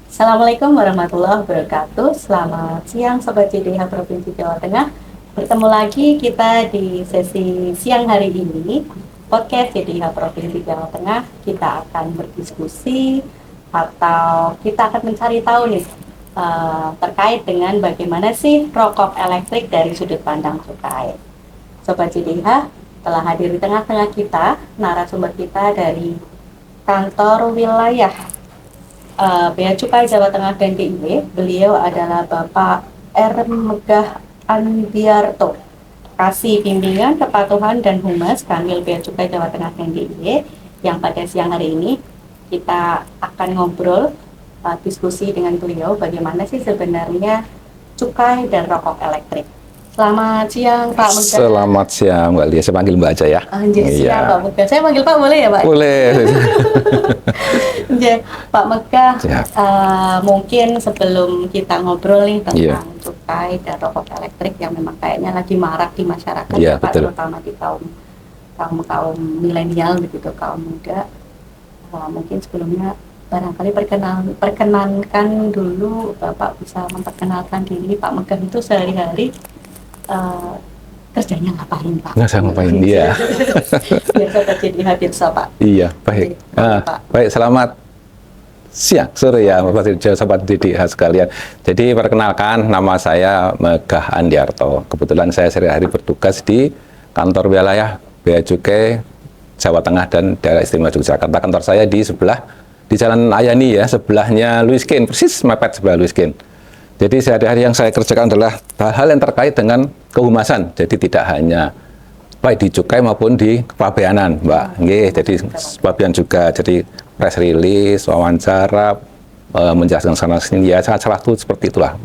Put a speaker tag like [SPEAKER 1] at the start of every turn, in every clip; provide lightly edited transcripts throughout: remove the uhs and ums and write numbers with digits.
[SPEAKER 1] Assalamualaikum warahmatullahi wabarakatuh. Selamat siang Sobat JDH Provinsi Jawa Tengah. Bertemu lagi kita di sesi siang hari ini. Podcast JDH Provinsi Jawa Tengah. Kita akan berdiskusi atau kita akan mencari tahu nih terkait dengan bagaimana sih rokok elektrik dari sudut pandang cukai. Sobat JDH telah hadir di tengah-tengah kita narasumber kita dari kantor wilayah Bea Cukai Jawa Tengah dan DIY. Beliau adalah Bapak R. Megah Andiarto, Kasih Bimbingan Kepatuhan dan Humas Kanwil Bea Cukai Jawa Tengah dan DIY, yang pada siang hari ini kita akan ngobrol diskusi dengan beliau bagaimana sih sebenarnya cukai dan rokok elektrik. Selamat siang Pak Megah.
[SPEAKER 2] Selamat siang Mbak Lia, saya panggil Mbak aja ya.
[SPEAKER 1] Siang Pak Megah, saya panggil Pak boleh ya Pak?
[SPEAKER 2] Boleh.
[SPEAKER 1] Pak Megah, mungkin sebelum kita ngobrol nih tentang cukai dan rokok elektrik yang memang kayaknya lagi marak di masyarakat, Pak, terutama di kaum milenial begitu, kaum muda. Mungkin sebelumnya barangkali perkenankan dulu Bapak bisa memperkenalkan diri. Pak Megah itu sehari-hari kerjanya ngapain Pak?
[SPEAKER 2] Nggak saya ngapain, iya.
[SPEAKER 1] Biasa terjadi hadir Pak.
[SPEAKER 2] Iya, baik. Baik, selamat siang, sore ya, Sobat JDH sekalian. Jadi perkenalkan, nama saya Megah Andiarto. Kebetulan saya sehari-hari bertugas di kantor wilayah Bea Cukai Jawa Tengah dan Daerah Istimewa Yogyakarta. Kantor saya di sebelah, di Jalan Ayani ya, sebelahnya Luiskin, persis mepet sebelah Luiskin. Jadi sehari-hari yang saya kerjakan adalah hal-hal yang terkait dengan kehumasan. Jadi tidak hanya baik di cukai maupun di kepabeanan, Mbak. Jadi kepabeanan juga. Jadi press release, wawancara, menjelaskan sana sini. Ya, salah satu seperti itulah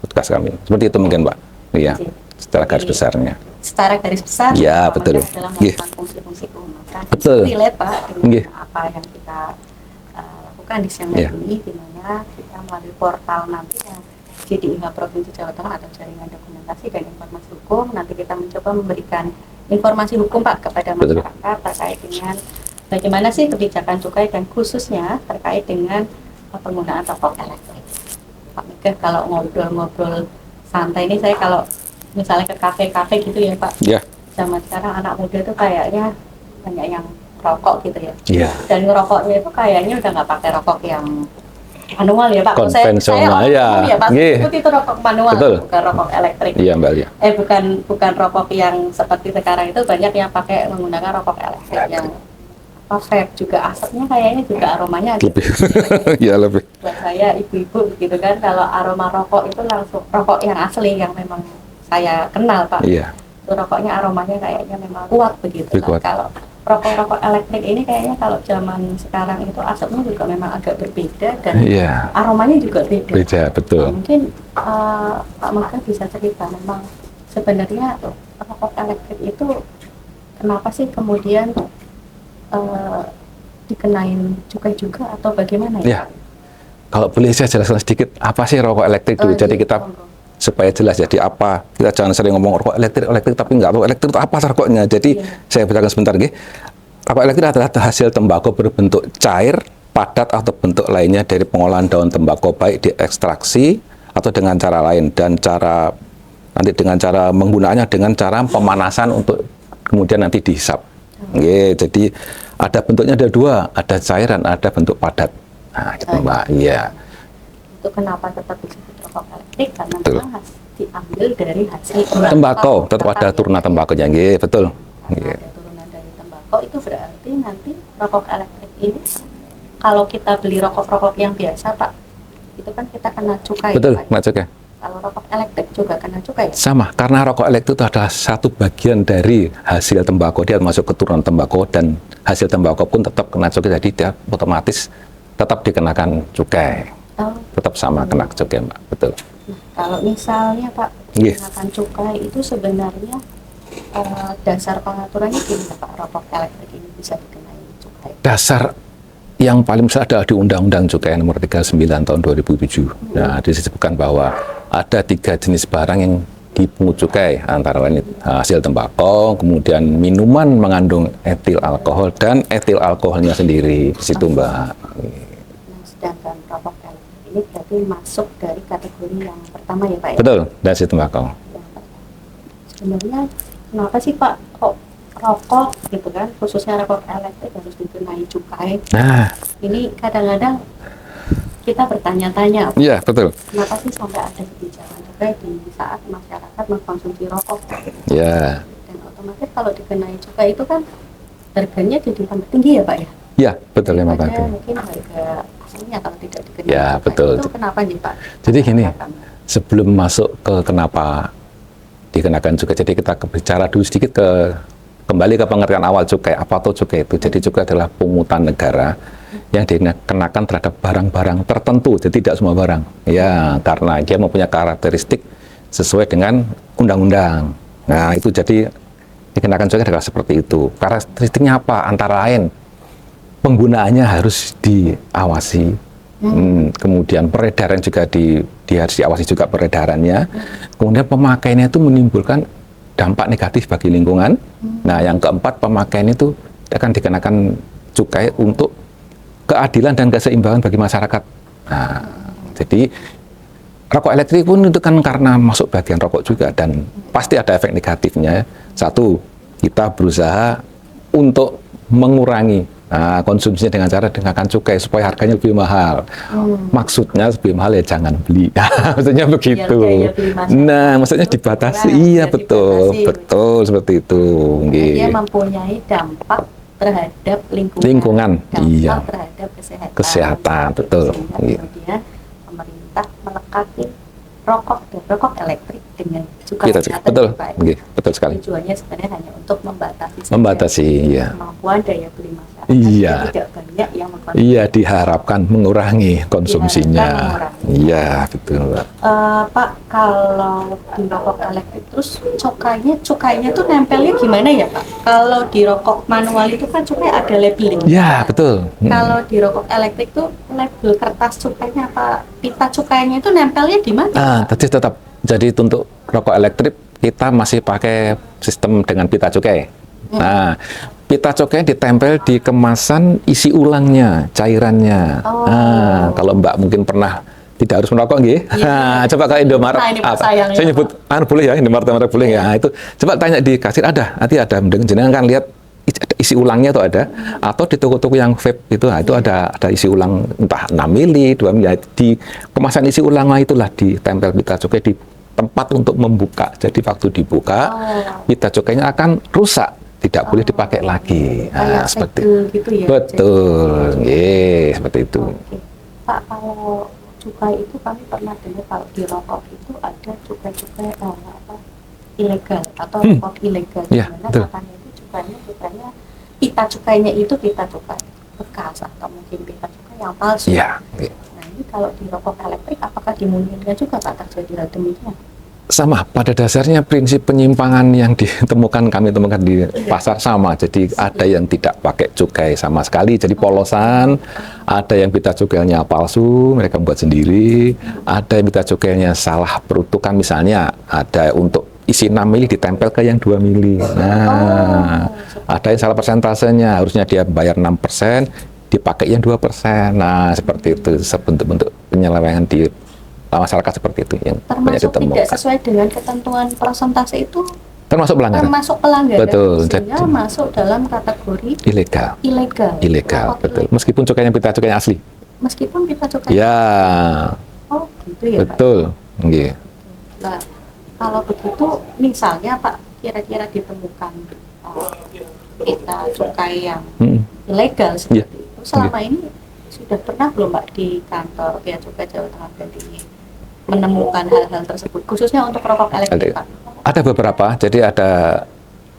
[SPEAKER 2] tugas kami. Seperti itu mungkin, Mbak. Iya, secara garis besarnya.
[SPEAKER 1] Secara garis besar,
[SPEAKER 2] ya betul.
[SPEAKER 1] Dalam melakukan fungsi-fungsi kehumasan.
[SPEAKER 2] Betul.
[SPEAKER 1] Relate Pak dengan apa yang kita lakukan di siang hari ini, di mana kita melalui portal nanti yang JDIH Provinsi Jawa Tengah atau Jaringan Dokumentasi dan Informasi Hukum, nanti kita mencoba memberikan informasi hukum Pak kepada masyarakat terkait dengan bagaimana sih kebijakan cukai dan khususnya terkait dengan penggunaan rokok elektrik. Pak Megah, kalau ngobrol-ngobrol santai ini, saya kalau misalnya ke kafe-kafe gitu ya Pak, zaman sekarang anak muda tuh kayaknya banyak yang rokok gitu ya, dan ngerokoknya itu kayaknya udah nggak pakai rokok yang manual ya Pak,
[SPEAKER 2] konvensional ya
[SPEAKER 1] Pak, itu rokok manual, bukan rokok elektrik.
[SPEAKER 2] Iya Mbak Lia.
[SPEAKER 1] Bukan rokok yang seperti sekarang itu, banyak yang pakai menggunakan rokok elektrik yang vape juga, asapnya kayaknya juga aromanya
[SPEAKER 2] lebih. Ya lebih.
[SPEAKER 1] Buat saya ibu-ibu gitu kan, kalau aroma rokok itu langsung rokok yang asli yang memang saya kenal Pak. Iya. Itu rokoknya aromanya kayaknya memang kuat begitu. Nah, kalau rokok-rokok elektrik ini kayaknya kalau zaman sekarang itu asapnya juga memang agak berbeda dan aromanya juga beda.
[SPEAKER 2] Beda, betul.
[SPEAKER 1] Nah, mungkin Pak Megah bisa cerita memang sebenarnya rokok elektrik itu kenapa sih kemudian dikenain cukai juga atau bagaimana ya?
[SPEAKER 2] Kalau boleh saya jelaskan sedikit apa sih rokok elektrik dulu. Jadi kita supaya jelas, jadi apa, kita jangan sering ngomong rokok elektrik tapi nggak tahu elektrik itu apa rokoknya. Jadi saya bacakan sebentar rokok elektrik adalah hasil tembakau berbentuk cair, padat atau bentuk lainnya dari pengolahan daun tembakau, baik diekstraksi atau dengan cara lain, dan dengan cara menggunakannya dengan cara pemanasan untuk kemudian nanti dihisap. Jadi ada bentuknya, ada dua, ada cair dan ada bentuk padat. Nah, gitu Mbak. Iya.
[SPEAKER 1] Itu kenapa tetap disebut rokok elektrik, karena memang diambil dari hasil
[SPEAKER 2] tembakau, tetap ada turunan tembakonya, betul.
[SPEAKER 1] Ada turunan dari tembakau, itu berarti nanti rokok elektrik ini kalau kita beli rokok-rokok yang biasa Pak, itu kan kita kena cukai.
[SPEAKER 2] Betul, kena cukai.
[SPEAKER 1] Kalau rokok elektrik juga kena cukai?
[SPEAKER 2] Sama, karena rokok elektrik itu adalah satu bagian dari hasil tembakau, dia masuk ke turunan tembakau dan hasil tembakau pun tetap kena cukai, jadi dia otomatis tetap dikenakan cukai. Tetap sama kena cukai Mbak, betul.
[SPEAKER 1] Nah, kalau misalnya Pak dikenakan cukai itu sebenarnya dasar pengaturannya gimana Pak, rokok elektrik ini bisa dikenai cukai?
[SPEAKER 2] Dasar yang paling besar adalah di Undang-Undang Cukai Nomor 39 tahun 2007. Nah, disebutkan bahwa ada 3 jenis barang yang dipungut cukai, antara lain hasil tembakau, kemudian minuman mengandung etil alkohol dan etil alkoholnya sendiri di situ Mbak.
[SPEAKER 1] Sedangkan rokok elektrik ini berarti masuk dari kategori yang pertama ya Pak ya?
[SPEAKER 2] Betul, dari si tembakau.
[SPEAKER 1] Sebenarnya kenapa sih Pak kok rokok gitu kan, khususnya rokok elektrik harus dikenai cukai?
[SPEAKER 2] Nah,
[SPEAKER 1] Ini kadang-kadang kita bertanya-tanya,
[SPEAKER 2] iya betul.
[SPEAKER 1] kenapa sih sampai ada kebijakan cukai di saat masyarakat mengkonsumsi rokok?
[SPEAKER 2] Ya,
[SPEAKER 1] Dan otomatis kalau dikenai cukai itu kan harganya jadi tambah tinggi ya Pak ya?
[SPEAKER 2] ya betul memang
[SPEAKER 1] Daripada
[SPEAKER 2] Pak.
[SPEAKER 1] mungkin harga aslinya kalau tidak dikenai
[SPEAKER 2] Ya,
[SPEAKER 1] cukai.
[SPEAKER 2] betul.
[SPEAKER 1] Itu kenapa nih Pak?
[SPEAKER 2] Jadi gini,
[SPEAKER 1] Kenapa?
[SPEAKER 2] sebelum masuk ke kenapa dikenakan cukai, jadi kita bicara dulu sedikit kembali ke pengertian awal cukai. Apa tuh cukai itu? Jadi cukai adalah pungutan negara yang dikenakan terhadap barang-barang tertentu, jadi tidak semua barang. Ya, karena dia mempunyai karakteristik sesuai dengan undang-undang. Nah, itu jadi dikenakan cukai adalah seperti itu. Karakteristiknya apa? Antara lain, penggunaannya harus diawasi. Kemudian peredaran juga harus diawasi juga peredarannya. Kemudian pemakaiannya itu menimbulkan dampak negatif bagi lingkungan. Nah, yang keempat, pemakaian itu akan dikenakan cukai untuk keadilan dan keseimbangan bagi masyarakat. Nah, jadi rokok elektrik pun itu kan karena masuk bagian rokok juga dan pasti ada efek negatifnya. Satu, kita berusaha untuk mengurangi konsumsinya dengan cara dikenakan cukai supaya harganya lebih mahal. Maksudnya lebih mahal ya jangan beli. Maksudnya begitu. Nah, maksudnya dibatasi. Iya, betul, betul seperti itu.
[SPEAKER 1] Dia mempunyai dampak terhadap lingkungan, dampak
[SPEAKER 2] iya.
[SPEAKER 1] terhadap
[SPEAKER 2] Kesehatan, betul.
[SPEAKER 1] Kemudian pemerintah melekati rokok elektrik dengan cukai.
[SPEAKER 2] Betul, betul sekali.
[SPEAKER 1] Tujuannya sebenarnya hanya untuk membatasi
[SPEAKER 2] iya.
[SPEAKER 1] kemampuan daya beli masyarakat.
[SPEAKER 2] Iya.
[SPEAKER 1] Tidak banyak yang mengkonsumsi.
[SPEAKER 2] Iya, diharapkan mengurangi konsumsinya. Iya, betul.
[SPEAKER 1] Pak, kalau di rokok elektrik terus cukainya tuh nempelnya gimana ya Pak? Kalau di rokok manual itu kan cukai ada labeling.
[SPEAKER 2] Ya, betul.
[SPEAKER 1] Kalau di rokok elektrik tuh label kertas cukainya apa pita cukainya itu nempelnya di mana?
[SPEAKER 2] Tadi tetap. Jadi untuk rokok elektrik kita masih pakai sistem dengan pita cukai. Nah, pita cukai ditempel di kemasan isi ulangnya, cairannya. Kalau Mbak mungkin pernah tidak harus merokok, nggih. Coba ke Indomaret. Saya nyebut, boleh ya, Indomaret boleh ya. Itu coba tanya di kasir ada, nanti ada. Jenengan kan lihat isi ulangnya itu ada, atau di toko-toko yang vape itu, itu ada isi ulang entah 6 mili, 2 mili. Di kemasan isi ulangnya itulah ditempel pita cukai di tempat untuk membuka. Jadi waktu dibuka, pita cukainya akan rusak, tidak boleh dipakai lagi. Nah, seperti
[SPEAKER 1] gitu ya.
[SPEAKER 2] Betul, seperti itu.
[SPEAKER 1] Pak, kalau cukai itu kami pernah dengar kalau di rokok itu ada cukai-cukai ilegal atau rokok ilegal. Gimana katanya itu cukainya pita cukainya itu pita cukai bekas atau mungkin pita cukai yang palsu.
[SPEAKER 2] Iya.
[SPEAKER 1] Nah, ini kalau di rokok elektrik apakah dimungkinkan juga Pak terjadi hal demikian?
[SPEAKER 2] Sama, pada dasarnya prinsip penyimpangan yang kami temukan di pasar sama. Jadi ada yang tidak pakai cukai sama sekali, jadi polosan. Ada yang pita cukainya palsu, mereka buat sendiri. Ada yang pita cukainya salah peruntukan, misalnya ada untuk isi 6 mili ditempel ke yang 2 mili. Nah, ada yang salah persentasenya, harusnya dia bayar 6%, dipakai yang 2%. Nah, seperti itu, bentuk-bentuk penyelewengan di masyarakat seperti itu yang banyak ditemukan.
[SPEAKER 1] Termasuk tidak sesuai dengan ketentuan persentase itu
[SPEAKER 2] termasuk pelanggaran. Betul.
[SPEAKER 1] Sehingga masuk dalam kategori
[SPEAKER 2] ilegal. Betul. Meskipun cukainya pita cukainya asli.
[SPEAKER 1] Meskipun pita cukainya.
[SPEAKER 2] Ya.
[SPEAKER 1] Oh, gitu ya,
[SPEAKER 2] betul.
[SPEAKER 1] Pak. Nah, kalau begitu misalnya Pak kira-kira ditemukan pita cukai yang ilegal seperti itu. Selama ini sudah pernah belum Pak di kantor Bea Cukai Jawa Tengah ini menemukan hal-hal tersebut, khususnya untuk rokok elektrik Pak?
[SPEAKER 2] Ada beberapa, jadi ada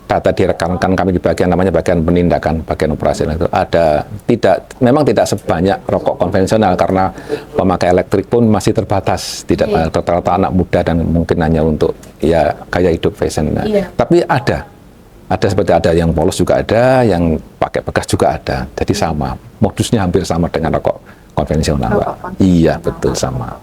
[SPEAKER 2] data direkamkan kami di bagian namanya bagian penindakan, bagian operasional itu ada, memang tidak sebanyak rokok konvensional karena pemakai elektrik pun masih terbatas, tidak rata-rata anak muda dan mungkin hanya untuk ya gaya hidup fashion. Tapi ada seperti ada yang polos juga ada, yang pakai bekas juga ada, jadi sama, modusnya hampir sama dengan rokok konvensional, Pak. Iya, betul sama.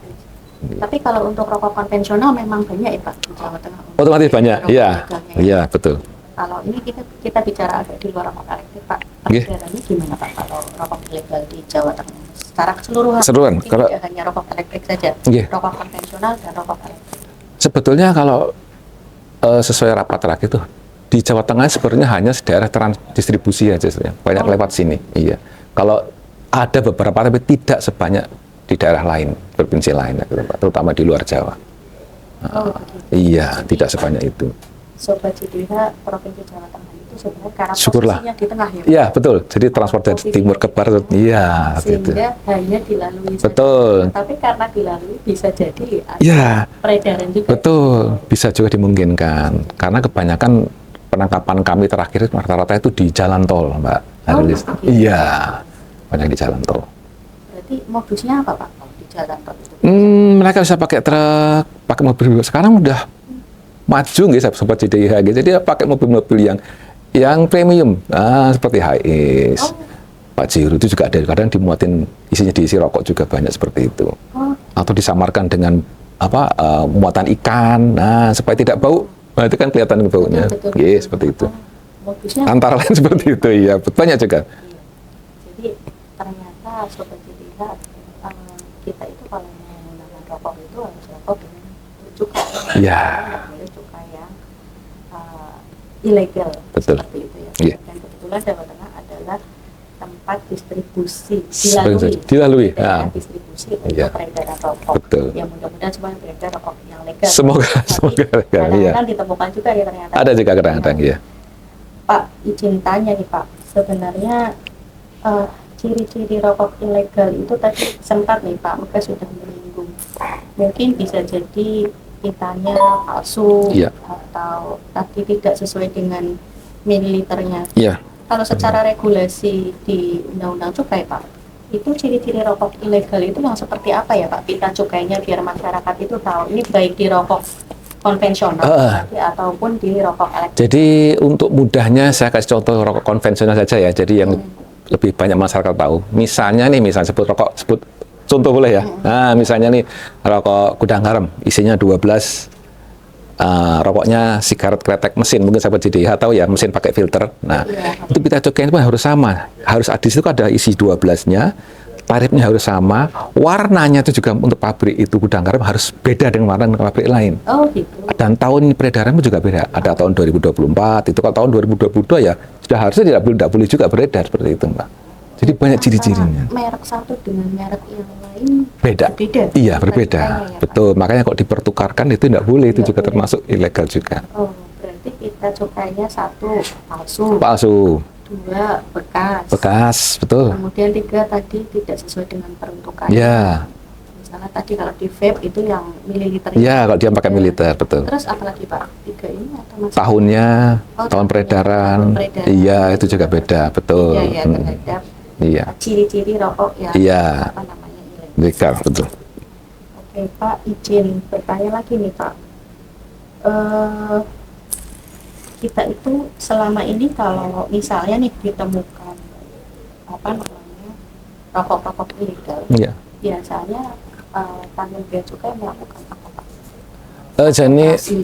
[SPEAKER 1] Tapi kalau untuk rokok konvensional memang banyak ya Pak di Jawa Tengah?
[SPEAKER 2] Otomatis banyak, iya betul.
[SPEAKER 1] Kalau ini kita bicara agak di luar rokok elektrik Pak, peredarannya gimana Pak kalau rokok ilegal di Jawa Tengah? secara keseluruhan.
[SPEAKER 2] Keseluruhan,
[SPEAKER 1] Mungkin
[SPEAKER 2] kalau-
[SPEAKER 1] tidak hanya rokok elektrik saja,
[SPEAKER 2] Iya.
[SPEAKER 1] rokok konvensional dan rokok elektrik.
[SPEAKER 2] Sebetulnya kalau sesuai rapat terakhir itu di Jawa Tengah sebenarnya hanya daerah distribusi aja sebenarnya. Banyak lewat sini. Iya. Kalau ada beberapa tapi tidak sebanyak di daerah lain, provinsi lain, gitu, Pak. Terutama di luar Jawa.
[SPEAKER 1] Oh, begitu.
[SPEAKER 2] Iya, tidak sebanyak itu.
[SPEAKER 1] Sobat JDH Provinsi Jawa Tengah itu sebenarnya karena
[SPEAKER 2] Syukurlah.
[SPEAKER 1] posisinya di tengah ya, Pak?
[SPEAKER 2] Iya, betul. Jadi transport dari
[SPEAKER 1] Posisinya
[SPEAKER 2] timur ke
[SPEAKER 1] di
[SPEAKER 2] barat.
[SPEAKER 1] tengah.
[SPEAKER 2] Iya, gitu.
[SPEAKER 1] Sehingga hanya dilalui saja.
[SPEAKER 2] Betul.
[SPEAKER 1] Tapi karena dilalui bisa jadi ada
[SPEAKER 2] Iya.
[SPEAKER 1] peredaran juga.
[SPEAKER 2] Betul, bisa juga dimungkinkan. Karena kebanyakan penangkapan kami terakhir rata-rata itu di jalan tol, Mbak Arilis.
[SPEAKER 1] begitu.
[SPEAKER 2] Iya, banyak di jalan tol.
[SPEAKER 1] Berarti modusnya apa, Pak, kalau di jalan tol itu?
[SPEAKER 2] Mereka bisa pakai truk, pakai mobil. Sekarang udah maju nggih sobat JDIH. Jadi dia pakai mobil-mobil yang premium, seperti HIS,
[SPEAKER 1] Oh.
[SPEAKER 2] Pajero itu juga ada. Kadang dimuatin isinya diisi rokok juga banyak seperti itu.
[SPEAKER 1] Oh,
[SPEAKER 2] Atau disamarkan dengan muatan ikan, supaya tidak bau. Nah, itu kan kelihatan baunya.
[SPEAKER 1] betul,
[SPEAKER 2] Iya,
[SPEAKER 1] betul.
[SPEAKER 2] seperti itu.
[SPEAKER 1] Modusnya
[SPEAKER 2] Antara lain seperti itu, iya. Banyak juga.
[SPEAKER 1] iya. Jadi ternyata sobat JDH kita itu kalau menggunakan rokok itu harus rokok dengan cukai.
[SPEAKER 2] Iya.
[SPEAKER 1] Nggak boleh cukai yang ilegal.
[SPEAKER 2] Betul.
[SPEAKER 1] Seperti itu ya.
[SPEAKER 2] Iya.
[SPEAKER 1] Dan kebetulan Jawa Tengah adalah tempat distribusi
[SPEAKER 2] Dilalui.
[SPEAKER 1] daerah
[SPEAKER 2] Nah,
[SPEAKER 1] distribusi untuk
[SPEAKER 2] Iya.
[SPEAKER 1] peredaran rokok.
[SPEAKER 2] Betul.
[SPEAKER 1] Ya mudah-mudahan semua beredar rokok yang legal.
[SPEAKER 2] Semoga-
[SPEAKER 1] Tapi
[SPEAKER 2] semoga legal, iya.
[SPEAKER 1] kadang-kadang ditemukan juga ya ternyata.
[SPEAKER 2] ada juga kadang-kadang, ya.
[SPEAKER 1] Pak, izin tanya nih Pak, sebenarnya ciri-ciri rokok ilegal itu tadi sempat nih Pak, Mega sudah menyinggung. Mungkin bisa jadi pitanya palsu
[SPEAKER 2] Iya.
[SPEAKER 1] atau tadi tidak sesuai dengan mililiternya.
[SPEAKER 2] Iya.
[SPEAKER 1] Kalau secara regulasi di Undang-Undang Cukai Pak, itu ciri-ciri rokok ilegal itu yang seperti apa ya Pak? Pita cukainya biar masyarakat itu tahu. Ini baik di rokok konvensional berarti, ataupun di rokok elektrik.
[SPEAKER 2] Jadi untuk mudahnya saya kasih contoh rokok konvensional saja ya. Jadi yang lebih banyak masyarakat tahu. Misalnya sebut rokok, sebut contoh boleh ya. Nah, misalnya nih rokok gudang garam, isinya 12, rokoknya sigaret kretek mesin, mungkin sahabat JDIH tahu ya, mesin pakai filter. Nah,
[SPEAKER 1] Iya.
[SPEAKER 2] itu pita cukainya pun harus sama. Harus di situ ada isi 12-nya. Tarifnya harus sama, warnanya itu juga untuk pabrik itu gudang garam harus beda dengan warna pabrik lain.
[SPEAKER 1] Oh gitu.
[SPEAKER 2] Dan tahun peredarannya juga beda. Ada tahun 2024, itu kalau tahun 2022 ya sudah harusnya tidak boleh juga beredar seperti itu, Mbak. Jadi banyak
[SPEAKER 1] Antara
[SPEAKER 2] ciri-cirinya.
[SPEAKER 1] merek satu dengan merek yang lain
[SPEAKER 2] Beda.
[SPEAKER 1] berbeda.
[SPEAKER 2] Iya,
[SPEAKER 1] Bukan
[SPEAKER 2] berbeda.
[SPEAKER 1] cukainya ya, Pak?
[SPEAKER 2] Betul. Makanya kok dipertukarkan itu tidak boleh, itu
[SPEAKER 1] Tidak
[SPEAKER 2] juga
[SPEAKER 1] boleh.
[SPEAKER 2] termasuk ilegal juga.
[SPEAKER 1] Oh, berarti kita cukainya satu palsu,
[SPEAKER 2] Palsu,
[SPEAKER 1] dua bekas,
[SPEAKER 2] bekas, betul.
[SPEAKER 1] kemudian tiga tadi tidak sesuai dengan peruntukannya.
[SPEAKER 2] Ya,
[SPEAKER 1] Misalnya tadi kalau di vape itu yang mililiternya.
[SPEAKER 2] ya kalau dia pakai
[SPEAKER 1] Tiga.
[SPEAKER 2] militer, betul.
[SPEAKER 1] Terus apalagi Pak? Tiga ini atau masih?
[SPEAKER 2] Tahunnya,
[SPEAKER 1] Oh,
[SPEAKER 2] tahun peredaran,
[SPEAKER 1] tahun peredaran.
[SPEAKER 2] iya itu juga beda, betul.
[SPEAKER 1] Iya, ya,
[SPEAKER 2] Hmm.
[SPEAKER 1] terhadap
[SPEAKER 2] Iya,
[SPEAKER 1] ciri-ciri rokok yang
[SPEAKER 2] Iya.
[SPEAKER 1] apa namanya ilegal.
[SPEAKER 2] ilegal, betul.
[SPEAKER 1] Oke Pak, izin bertanya lagi nih Pak. Kita itu selama ini kalau misalnya nih ditemukan apa namanya rokok-rokok ilegal,
[SPEAKER 2] Iya.
[SPEAKER 1] biasanya tanggung bea cukai melakukan apa Pak?
[SPEAKER 2] Jadi,
[SPEAKER 1] Operasi.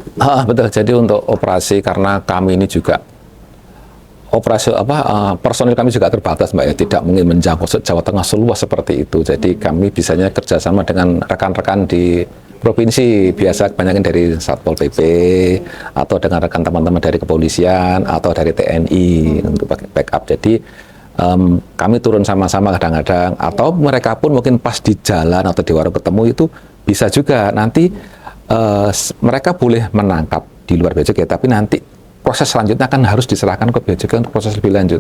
[SPEAKER 2] betul. Jadi untuk operasi karena kami ini juga operasi personil kami juga terbatas, Mbak ya, tidak mungkin menjangkau Jawa Tengah seluas seperti itu. Jadi kami bisanya kerjasama dengan rekan-rekan di provinsi, biasa kebanyakan dari Satpol PP atau dengan rekan teman-teman dari kepolisian atau dari TNI untuk backup. Jadi kami turun sama-sama kadang-kadang, atau mereka pun mungkin pas di jalan atau di warung ketemu itu bisa juga nanti mereka boleh menangkap di luar bea cukai, tapi nanti proses selanjutnya akan harus diserahkan ke bea cukai untuk proses lebih lanjut.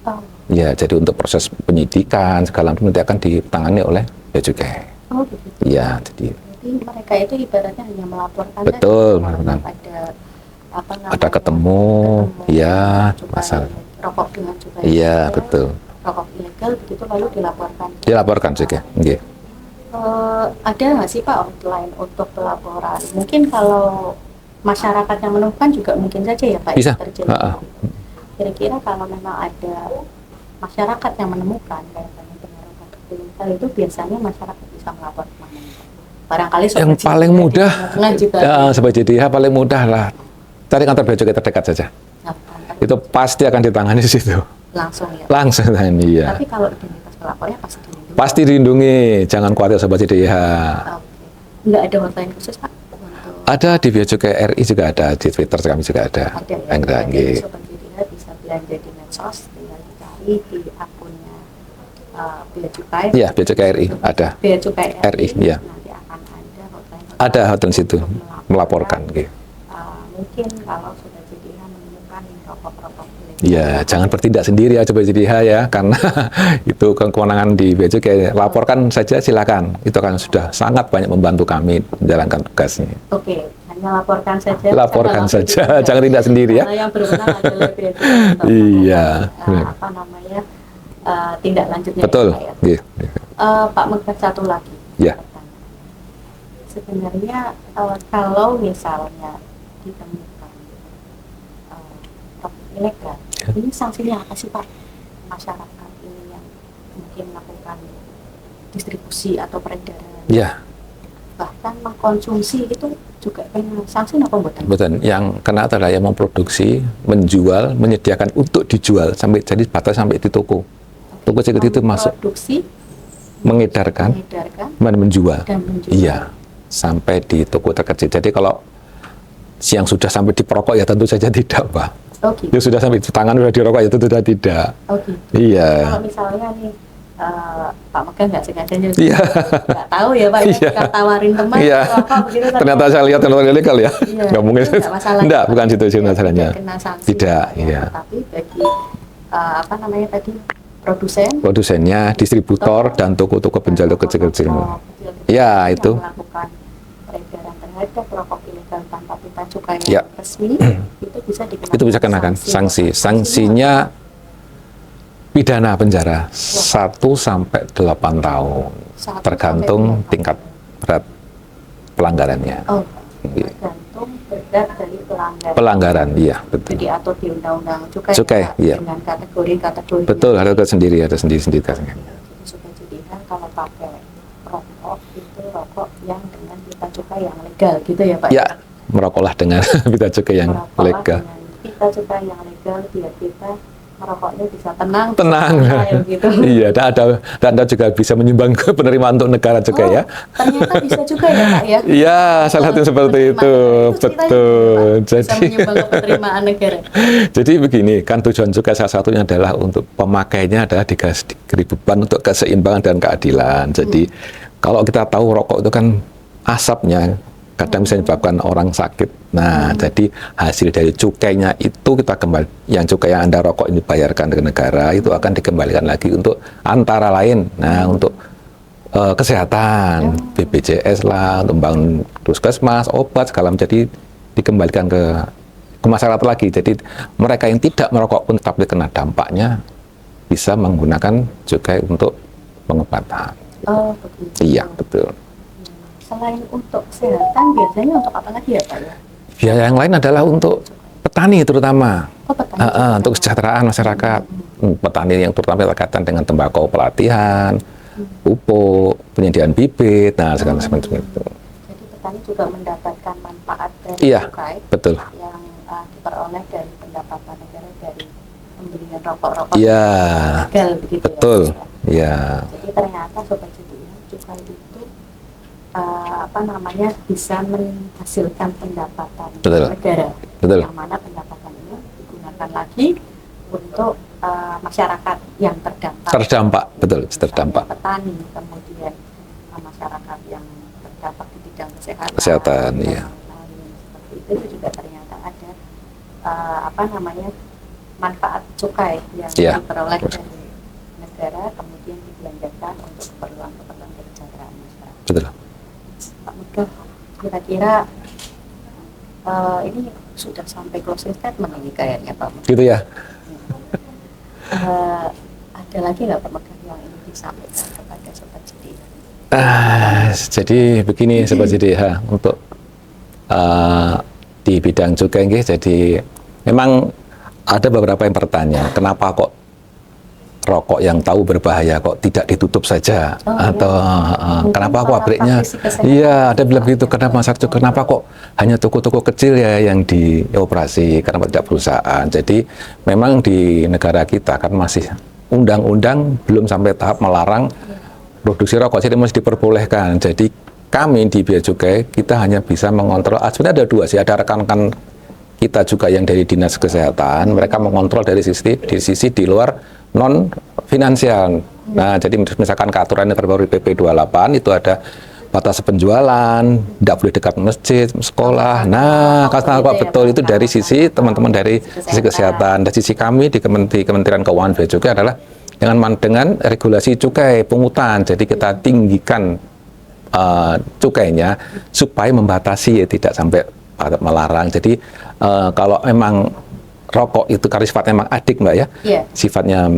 [SPEAKER 1] Oh,
[SPEAKER 2] Ya, jadi untuk proses penyidikan segala macam nanti akan ditangani oleh bea cukai.
[SPEAKER 1] oh begitu.
[SPEAKER 2] Ya, jadi
[SPEAKER 1] Jadi mereka itu ibaratnya hanya melaporkan
[SPEAKER 2] Betul,
[SPEAKER 1] saja, kalau
[SPEAKER 2] benar.
[SPEAKER 1] ada apa namanya,
[SPEAKER 2] ada ketemu, ya
[SPEAKER 1] cukai
[SPEAKER 2] masalah.
[SPEAKER 1] rokok dengan cukai
[SPEAKER 2] Iya,
[SPEAKER 1] ilegal,
[SPEAKER 2] betul.
[SPEAKER 1] rokok ilegal begitu lalu dilaporkan.
[SPEAKER 2] Dilaporkan juga. Nggih.
[SPEAKER 1] Ada nggak sih Pak outline untuk pelaporan? Mungkin kalau masyarakat yang menemukan juga mungkin saja ya Pak
[SPEAKER 2] Bisa.
[SPEAKER 1] itu terjadi.
[SPEAKER 2] Ha-ha.
[SPEAKER 1] Kira-kira kalau memang ada masyarakat yang menemukan kaitannya dengan rokok ilegal itu biasanya masyarakat bisa melapor kemana? Barangkali
[SPEAKER 2] Yang paling mudah,
[SPEAKER 1] juga
[SPEAKER 2] sebagai JDIH paling mudah lah cari kantor bea cukai terdekat saja.
[SPEAKER 1] melakukan
[SPEAKER 2] Itu pasti akan ditangani di situ.
[SPEAKER 1] langsung ya.
[SPEAKER 2] Langsung tangani, ya.
[SPEAKER 1] Tapi kalau identitas lapornya pasti dilindungi.
[SPEAKER 2] Pasti dilindungi, jangan khawatir Sobat JDIH.
[SPEAKER 1] Oke. Nggak ada hotline khusus Pak? Untuk
[SPEAKER 2] Ada di Bea Cukai RI juga ada, di Twitter kami juga ada.
[SPEAKER 1] ada ya,
[SPEAKER 2] Enggak,
[SPEAKER 1] jadi
[SPEAKER 2] nggih.
[SPEAKER 1] Sobat JDIH bisa belanja di medsos, tinggal dicari di akunnya Bea Cukai.
[SPEAKER 2] Iya, Bea Cukai RI ada.
[SPEAKER 1] Bea Cukai
[SPEAKER 2] RI, iya.
[SPEAKER 1] Nanti akan ada hotline.
[SPEAKER 2] Ada hotline situ
[SPEAKER 1] untuk
[SPEAKER 2] melaporkan. Nggih.
[SPEAKER 1] Mungkin kalau Sobat JDIH menemukan rokok-rokok ilegal.
[SPEAKER 2] Ya, jangan bertindak sendiri ya Sobat JDIH ya, karena itu kewenangan di Bea Cukai. Laporkan saja silakan. Itu kan sudah sangat banyak membantu kami menjalankan tugasnya.
[SPEAKER 1] Oke, hanya laporkan saja.
[SPEAKER 2] Laporkan
[SPEAKER 1] Jangan
[SPEAKER 2] saja,
[SPEAKER 1] langsung
[SPEAKER 2] jangan tindak sendiri ya.
[SPEAKER 1] Karena yang berwenang adalah Bea Cukai untuk
[SPEAKER 2] Iya,
[SPEAKER 1] melakukan,
[SPEAKER 2] benar.
[SPEAKER 1] apa namanya, tindak lanjutnya.
[SPEAKER 2] Betul.
[SPEAKER 1] Pak, ya.
[SPEAKER 2] Nggih.
[SPEAKER 1] Pak Megah, satu lagi.
[SPEAKER 2] Ya.
[SPEAKER 1] Sebenarnya kalau misalnya ditemukan rokok ilegal,
[SPEAKER 2] Ya.
[SPEAKER 1] ini sanksinya apa sih Pak? Masyarakat ini yang mungkin melakukan distribusi atau peredaran,
[SPEAKER 2] Ya,
[SPEAKER 1] bahkan mengkonsumsi itu juga kena sanksi apa mboten?
[SPEAKER 2] betul. Yang kena adalah yang memproduksi, menjual, menyediakan untuk dijual sampai jadi batas sampai di toko. Toko security itu masuk
[SPEAKER 1] Produksi,
[SPEAKER 2] mengedarkan, menjual.
[SPEAKER 1] dan menjual.
[SPEAKER 2] Iya, sampai di toko terkecil. Jadi kalau yang sudah sampai di perokok ya tentu saja tidak, Pak.
[SPEAKER 1] Oh gitu.
[SPEAKER 2] Yang sudah sampai di tangan sudah dirokok ya tentu saja tidak.
[SPEAKER 1] Oh gitu.
[SPEAKER 2] Iya.
[SPEAKER 1] Kalau misalnya nih Pak Megah nggak sengaja
[SPEAKER 2] Iya.
[SPEAKER 1] nggak tahu ya Pak, ya,
[SPEAKER 2] Iya.
[SPEAKER 1] kita tawarin teman
[SPEAKER 2] Iya.
[SPEAKER 1] rokok begitu.
[SPEAKER 2] Ternyata saya lihat ternyata ilegal ya.
[SPEAKER 1] Iya,
[SPEAKER 2] Nggak mungkin.
[SPEAKER 1] itu nggak masalah.
[SPEAKER 2] Enggak, bukan situ
[SPEAKER 1] Tidak
[SPEAKER 2] masalahnya.
[SPEAKER 1] kena sanksi,
[SPEAKER 2] Tidak,
[SPEAKER 1] ya.
[SPEAKER 2] iya.
[SPEAKER 1] Tapi bagi apa namanya tadi, produsen,
[SPEAKER 2] Produsennya, distributor, dan toko-toko penjual kecil-kecil. Ya,
[SPEAKER 1] yang
[SPEAKER 2] itu.
[SPEAKER 1] melakukan peredaran terhadap rokok ilegal tanpa pita cukai
[SPEAKER 2] Ya.
[SPEAKER 1] yang resmi, itu bisa dikenakan
[SPEAKER 2] Itu bisa kenakan sanksi. Sanksinya pidana penjara 1 sampai 8 tahun.
[SPEAKER 1] 1
[SPEAKER 2] Tergantung
[SPEAKER 1] sampai 8
[SPEAKER 2] tingkat berat pelanggarannya.
[SPEAKER 1] Oh,
[SPEAKER 2] Iya.
[SPEAKER 1] tergantung berat dari pelanggaran.
[SPEAKER 2] Pelanggaran, iya, betul.
[SPEAKER 1] Jadi atur di undang-undang cukai,
[SPEAKER 2] Cukai,
[SPEAKER 1] Pak,
[SPEAKER 2] iya.
[SPEAKER 1] dengan kategori-kategori.
[SPEAKER 2] Betul, ada sendiri kasihnya.
[SPEAKER 1] Jadi sudah jadikan kalau pakai rokok itu rokok yang dengan pita cukai yang legal gitu ya Pak?
[SPEAKER 2] Ya, merokoklah dengan pita cukai yang
[SPEAKER 1] Merokoklah
[SPEAKER 2] legal.
[SPEAKER 1] dengan pita cukai yang legal biar kita merokoknya bisa tenang.
[SPEAKER 2] Tenang.
[SPEAKER 1] bisa santai, gitu.
[SPEAKER 2] Iya, dan Anda juga bisa menyumbang ke penerimaan untuk negara juga ya.
[SPEAKER 1] Ternyata bisa juga ya Pak ya?
[SPEAKER 2] Iya, salah satu seperti itu. Betul.
[SPEAKER 1] Bisa
[SPEAKER 2] Jadi
[SPEAKER 1] menyumbang ke penerimaan negara.
[SPEAKER 2] Jadi begini, kan tujuan cukai salah satunya adalah untuk pemakainya adalah diberi beban untuk keseimbangan dan keadilan. Jadi kalau kita tahu rokok itu kan asapnya kadang bisa menyebabkan orang sakit. Nah, jadi hasil dari cukainya itu kita kembali, yang cukai yang Anda rokok ini bayarkan ke negara itu akan dikembalikan lagi untuk antara lain, nah untuk kesehatan, BPJS lah, untuk membangun puskesmas, obat segala macam, jadi dikembalikan ke masyarakat lagi. Jadi mereka yang tidak merokok pun tetap kena dampaknya bisa menggunakan cukai untuk pengobatan.
[SPEAKER 1] Oh, begitu.
[SPEAKER 2] Iya, betul.
[SPEAKER 1] Selain untuk kesehatan, biasanya untuk apa lagi ya Pak ya?
[SPEAKER 2] Biaya yang lain adalah untuk petani terutama.
[SPEAKER 1] Oh, petani.
[SPEAKER 2] Untuk kesejahteraan masyarakat. Petani yang terutama berkaitan dengan tembakau, pelatihan, pupuk, penyediaan bibit, nah segala semacam itu.
[SPEAKER 1] Jadi petani juga mendapatkan manfaat dari
[SPEAKER 2] Iya,
[SPEAKER 1] cukai
[SPEAKER 2] betul.
[SPEAKER 1] yang diperoleh dari pendapatan negara dari pembelian rokok-rokok
[SPEAKER 2] Iya,
[SPEAKER 1] legal begitu
[SPEAKER 2] betul.
[SPEAKER 1] ya.
[SPEAKER 2] Iya,
[SPEAKER 1] Jadi ternyata Sobat JDIH, cukai itu apa namanya bisa menghasilkan pendapatan
[SPEAKER 2] Betul.
[SPEAKER 1] negara,
[SPEAKER 2] Betul.
[SPEAKER 1] yang mana pendapatan ini digunakan lagi untuk masyarakat yang terdampak.
[SPEAKER 2] Terdampak, betul, terdampak.
[SPEAKER 1] Petani, kemudian masyarakat yang terdampak di bidang kesehatan.
[SPEAKER 2] Kesehatan,
[SPEAKER 1] dan
[SPEAKER 2] iya.
[SPEAKER 1] lain seperti itu juga ternyata ada apa namanya manfaat cukai yang
[SPEAKER 2] Iya.
[SPEAKER 1] diperoleh dari negara kemudian dibelanjakan untuk keperluan kesejahteraan masyarakat.
[SPEAKER 2] Betul.
[SPEAKER 1] Pak Megah, kira-kira ini sudah sampai closing statement ini kayaknya Pak Megah.
[SPEAKER 2] Gitu ya.
[SPEAKER 1] Ada lagi nggak Pak Megah yang ingin disampaikan kepada Sobat JDIH?
[SPEAKER 2] Jadi begini Sobat JDIH, untuk di bidang cukai nggih, jadi memang ada beberapa yang bertanya, kenapa kok rokok yang tahu berbahaya kok tidak ditutup saja, atau kenapa kok pabriknya, iya ada bilang gitu, kenapa kenapa kok hanya toko-toko kecil ya yang dioperasi, kenapa tidak perusahaan. Jadi memang di negara kita kan masih undang-undang belum sampai tahap melarang produksi rokok, jadi masih diperbolehkan. Jadi kami di Bea Cukai kita hanya bisa mengontrol. Sebenarnya ada dua sih, ada rekan-rekan kita juga yang dari Dinas Kesehatan, mereka mengontrol dari sisi di luar non finansial. Nah, jadi misalkan keaturan yang terbaru di PP 28 itu ada batas penjualan, tidak boleh dekat masjid, sekolah. Nah, kalau betul itu dari sisi teman-teman dari sisi kesehatan. Dan sisi kami di Kementerian Keuangan Bea Cukai adalah dengan regulasi cukai pungutan. Jadi kita tinggikan cukainya supaya membatasi, ya tidak sampai melarang. Jadi kalau memang rokok itu karena sifatnya memang adik, Mbak ya, sifatnya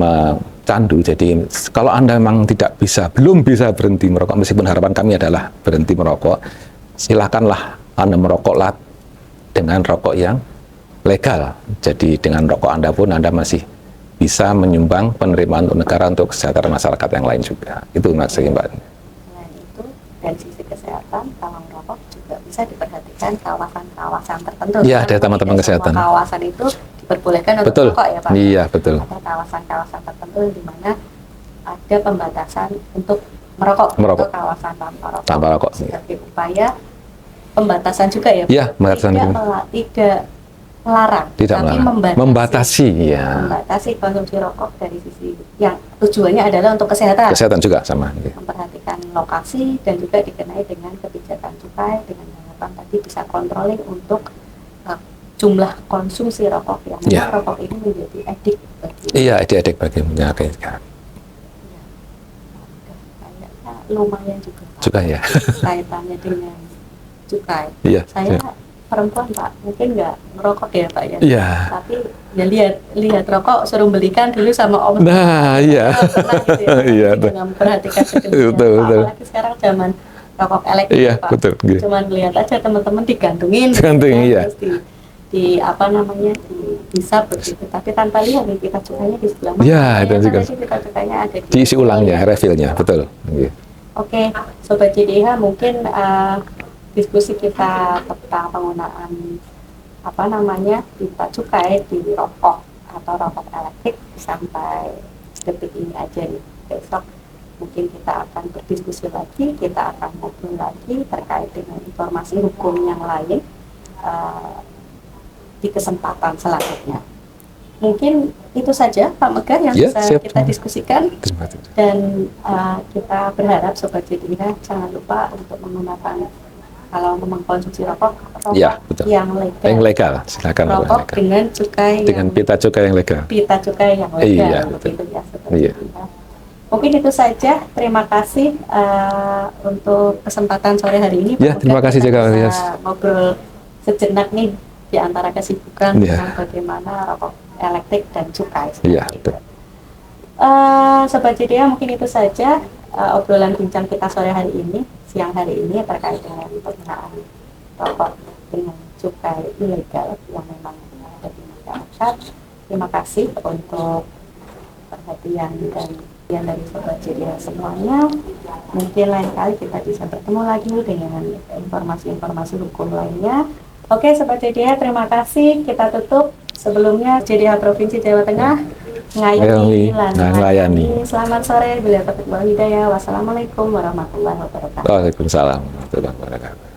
[SPEAKER 2] candu. Jadi kalau Anda memang belum bisa berhenti merokok, meskipun harapan kami adalah berhenti merokok, silakanlah Anda merokoklah dengan rokok yang legal. Jadi dengan rokok Anda pun Anda masih bisa menyumbang penerimaan untuk negara, untuk kesehatan masyarakat yang lain juga. Itu maksudnya, Mbak.
[SPEAKER 1] Selain itu, dari sisi kesehatan, kalau merokok juga bisa diperhatikan kawasan-kawasan tertentu.
[SPEAKER 2] Iya, ada teman-teman kesehatan.
[SPEAKER 1] Kawasan itu diperbolehkan untuk
[SPEAKER 2] betul.
[SPEAKER 1] merokok ya Pak?
[SPEAKER 2] Iya, betul.
[SPEAKER 1] Ada kawasan-kawasan tertentu di mana ada pembatasan untuk merokok. Untuk kawasan tanpa rokok. Sebagai upaya pembatasan juga ya Pak?
[SPEAKER 2] Iya, pembatasan.
[SPEAKER 1] Tidak melarang, tapi membatasi konsumsi rokok dari sisi yang tujuannya adalah untuk kesehatan.
[SPEAKER 2] Kesehatan juga sama.
[SPEAKER 1] Memperhatikan lokasi dan juga dikenai dengan kebijakan cukai dengan harapan tadi bisa controlling untuk jumlah konsumsi rokok yang memang rokok ini menjadi edik bagi. Iya, edik bagi penyakit. Kayaknya lumayan juga ya. Kaitannya dengan cukai. Iya. Saya perempuan Pak, mungkin nggak ngerokok ya Pak ya. Iya. Tapi ya lihat rokok suruh belikan dulu sama Om.
[SPEAKER 2] Nah, iya.
[SPEAKER 1] Gitu ya, iya. Dengan memperhatikan kepentingan. Apalagi sekarang zaman rokok elektrik Pak. Betul. Cuman lihat aja teman-teman digantungin.
[SPEAKER 2] Iya.
[SPEAKER 1] Terus bisa begitu. Tapi tanpa lihat nih pita cukainya di sebelah mana.
[SPEAKER 2] Iya, itu juga.
[SPEAKER 1] Pita cukainya ada
[SPEAKER 2] diisi ulangnya, refillnya, betul.
[SPEAKER 1] Oke, Sobat JDH, mungkin diskusi kita tentang penggunaan pita cukai di rokok atau rokok elektrik sampai detik ini aja nih. Besok mungkin kita akan berdiskusi lagi, kita akan ngobrol lagi terkait dengan informasi hukum yang lain di kesempatan selanjutnya. Mungkin itu saja Pak Megah yang bisa kita diskusikan, dan kita berharap Sobat JDH jangan lupa untuk menggunakan, kalau memang konsumsi rokok yang legal, silakan rokok dengan cukai
[SPEAKER 2] pita cukai yang legal.
[SPEAKER 1] Pita cukai yang legal.
[SPEAKER 2] Iya,
[SPEAKER 1] begitu ya, mungkin itu saja. Terima kasih untuk kesempatan sore hari ini.
[SPEAKER 2] Ya, terima kasih juga Mas.
[SPEAKER 1] Ngobrol sejenak nih di antara kesibukan tentang bagaimana rokok elektrik dan cukai. Iya, betul. Sobat JDH, mungkin itu saja obrolan bincang kita sore hari ini, siang hari ini, terkait dengan penggunaan rokok dengan cukai ilegal yang memang ada di masyarakat. Terima kasih untuk perhatian dan yang dari Sobat JDH semuanya. Mungkin lain kali kita bisa bertemu lagi dengan informasi-informasi hukum lainnya. Oke, Sobat JDH, terima kasih. Kita tutup. Sebelumnya JDH Provinsi Jawa Tengah melayani. Selamat sore, bila taufiq wal hidayah. Wassalamualaikum warahmatullahi wabarakatuh.
[SPEAKER 2] Waalaikumsalam warahmatullahi wabarakatuh.